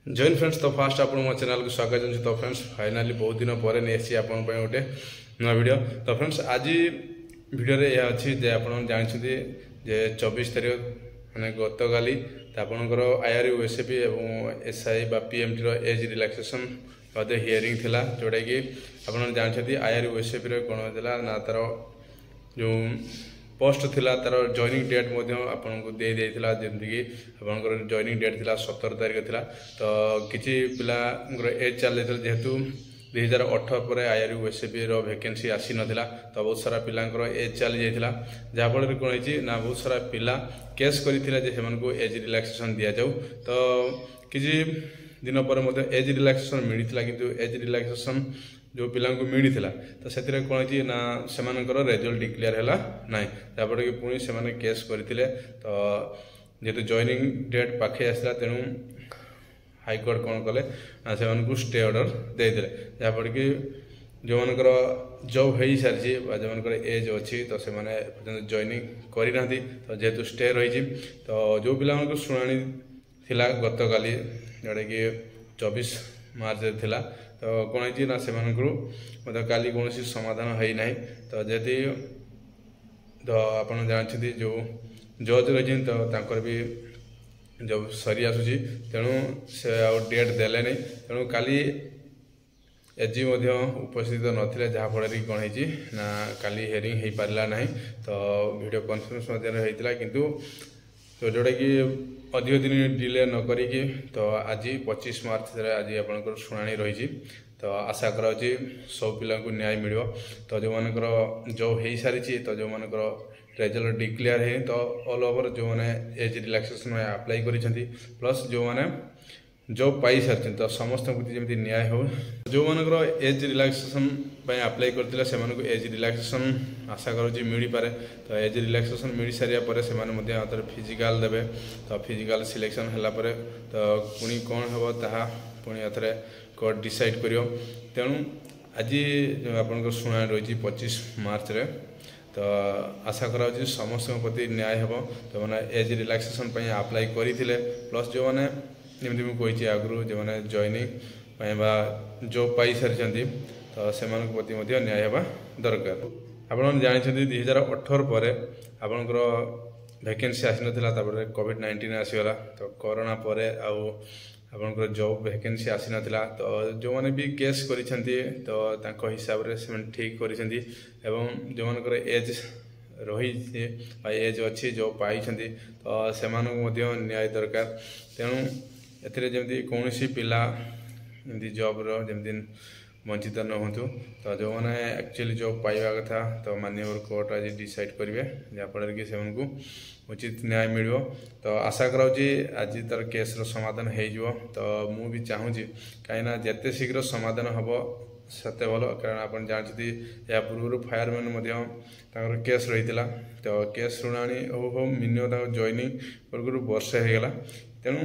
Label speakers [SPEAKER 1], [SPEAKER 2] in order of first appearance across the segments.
[SPEAKER 1] Join friends तो fast आप मो चैनल को स्वागत जन। तो फ्रेंड्स फाइनाली बहुत दिन पर नहीं आपन गोटे नुआ वीडियो। तो फ्रेंड्स आज वीडियो रे यह अच्छी जे आप जानते जे 24 तारीख मैंने गत काली आपणकर आईआर ओएसपी और एसआई बा पीएमटी रो एज रिलैक्सेशन हियरिंग थिला जोटा कि आप जानते आईआर ओएसपी कौन होता ना तार जो पोस्ट थिला तार जॉइनिंग डेट आपको दे देता जमीक आपंकर जॉइनिंग डेट थिला 17 तारीख थिला। तो किसी पिला एज चल जेहेतु 2018 पर आईआर ओएसपी रो वैकेंसी आसी नथिला। तो बहुत सारा पिलांकर एज चली जाइथिला जहाँफल कौन होती ना बहुत सारा पिला केस करथिला जे सेमानकु एज रिलैक्सेशन दिया जाऊ। तो किसी दिन पर एज रिलैक्सेशन मिलता किंतु एज रिलैक्सेशन जो पिला मिलता तो से कौन होती ना से रेजल्ट डिक्लेयर है ना जहाँफल कि पुणी से केस करते। तो जेहेतु जॉइनिंग डेट पाखे आसला तेणु हाईकोर्ट कौन कले ना से स्टे ऑर्डर देते जहाँफल कि जो मनकर जॉब हो सारी जो मनकर एज अच्छी तो से जॉइनिंग करना। तो जेहेतु स्टे रही तो जो पिला शुणाणी थिला गत काली जोटा कि 24 मार्च थिला। तो कौन है ना से मतलब काली कौन समाधान है ना। तो जदि तो आप जानते जो जज रही तो तांकर भी जब सरी आसूँ तेणु से डेट देले नहीं तेणु काली एजी उपस्थित नथिले जहाँफल कि कौन है ना काली हियरिंग हो पारा ना। तो वीडियो कॉन्फ्रेंस होता किंतु तो जोटा कि अधिक दिन डिले न करिकी तो आज 25 मार्च आज आपंकर शुणाणी रही। तो आशा करा सब पिला न्याय मिल। तो जो मनकर जॉब हो सारी तो जो मनकर रेजल्ट डिक्लेयर है तो ऑल ओवर जो मैंने एज रिलैक्सेशन में अप्लाई करी प्लस जो मैंने जॉब पाई सारी तो समस्त जमी न्याय हो। जो मनकर एज रिलैक्सेशन अप्लाई करते से एज रिलैक्सेशन आशा करुँच मिल पारे। तो एज रिलैक्सेशन मिल सारापर से फिजिकाल देवे। तो फिजिकाल सिलेक्शन है तो पुणी कौन हम ता पुणी अथरे कोर्ट डिसाइड कर। तेणु आज आपंकर शुणा रही 25 मार्च रे। तो आशा करा समस्त प्रति न्याय हो। तो मैंने एज रिलैक्सेशन अप्लाई करते प्लस जो मैंने जमी मुझे आगु जो मैंने जॉइनिंग जॉब पाई सारी तो से प्रति न्याय होगा दरकार। आप जानते 2018 पर आपंकर वैकेंसी आसी नाला कोविड-19 आसीगला। तो कोरोना पर आपंकर जॉब वैकेंसी आसी नाला। तो जो मैंने भी केस करिसेंती तो तांको हिसाब से ठीक करिसेंती एवं जो मनकर एज रही एज अच्छी जॉब पाई तो से न्याय दरकार। तेणु एमती कौन पिला जमी जॉब रमी वंचित न हो। तो जो मैंने एक्चुअली जॉब पाइबा कथा तो माननीय कोर्ट आज डिसाइड करेंगे जहाँफल कि से उचित न्याय मिल। तो आशा करा आज तार केस समाधान हो। तो मु भी चाहूँगी कहीं जिते शीघ्र समाधान हम सत्य भल कारण आप जानते या पूर्व फायरमैन केस रही। तो केस शुणाणी हो हो मिनिमम जॉइनिंग पूर्व वर्षे होगला। तेणु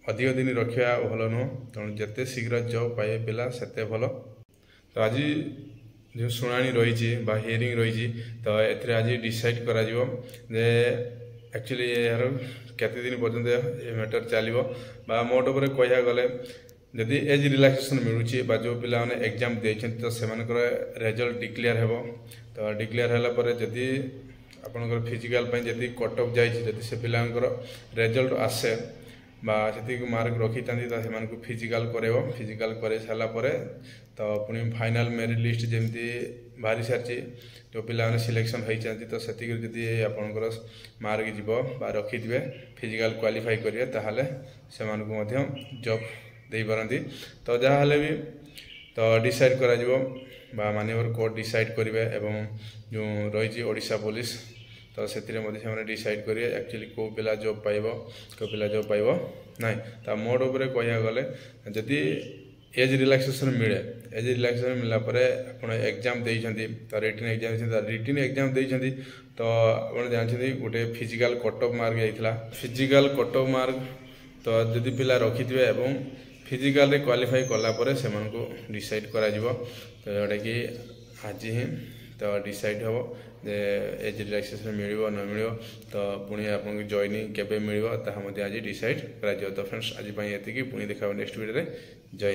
[SPEAKER 1] अधिक दिन रखा भल नुह। तेणु जिते शीघ्र जॉब पाए पिला सेते भल। तो आज जो शुणाणी रही हियरिंग रही तो ये आज डिसाइड करा जे एक्चुअली यार केते दिन पर्यंत ये मैटर चलो मोट पर कह गले जदि एज रिलैक्सेशन मिलूँ जो पिला मैंने एग्जाम देते तो से रेजल्ट डिक्लेयर हो। तो डिक्लेयर है जदि आपंकर फिजिकाल जदि कट ऑफ जाती से पिलांकर रेजल्ट आसे से मार्क रखी था तो फिजिकाल कर फिजिकाल कर सारापर तो पुणी फाइनाल मेरिट लिस्ट जमी बाहरी सारी जो पिला सिलेक्शन होती तो से आपंकर मार्क जीव रखिथे फिजिकाल क्वालिफाई करेंगे ताहले से जॉब दे पारती। तो जहाँ भी तो डिसाइड करा माननीय कोर्ट डिसाइड करेंगे एवं जो रही ओडिशा पुलिस तो से डिसाइड करेंगे एक्चुअली कौ पिला जॉब पाइब कौ पिला जॉब पाइब ना। तो मोड उपर कह गले जदि एज रिलैक्सेशन मिले एज रिलैक्सेशन मिला आप एग्जाम देती तो रिटन एग्जाम देती तो आप जानते गोटे फिजिकाल कट ऑफ मार्क जाता फिजिकाल कट ऑफ मार्क तो जदि पिला रखिथे एवं फिजिकाल क्वालिफाई कलापर से डिसाइड करा तो जोटा कि आज ही तो डिसाइड हम ଯେ ଏଜ୍ ରିଲାକ୍ସେସନ୍ ମିଳିବ ନ ମିଳିବ ତ ପୁଣି ଆପଣଙ୍କୁ ଜଏନିଂ କେବେ ମିଳିବ ତାହା ମଧ୍ୟ ଆଜି ଡିସାଇଡ଼୍ କରାଯିବ। ତ ଫ୍ରେଣ୍ଡସ୍ ଆଜି ପାଇଁ ଏତିକି, ପୁଣି ଦେଖା ହେବ ନେକ୍ସଟ ଭିଡ଼ିଓରେ। ଜୟ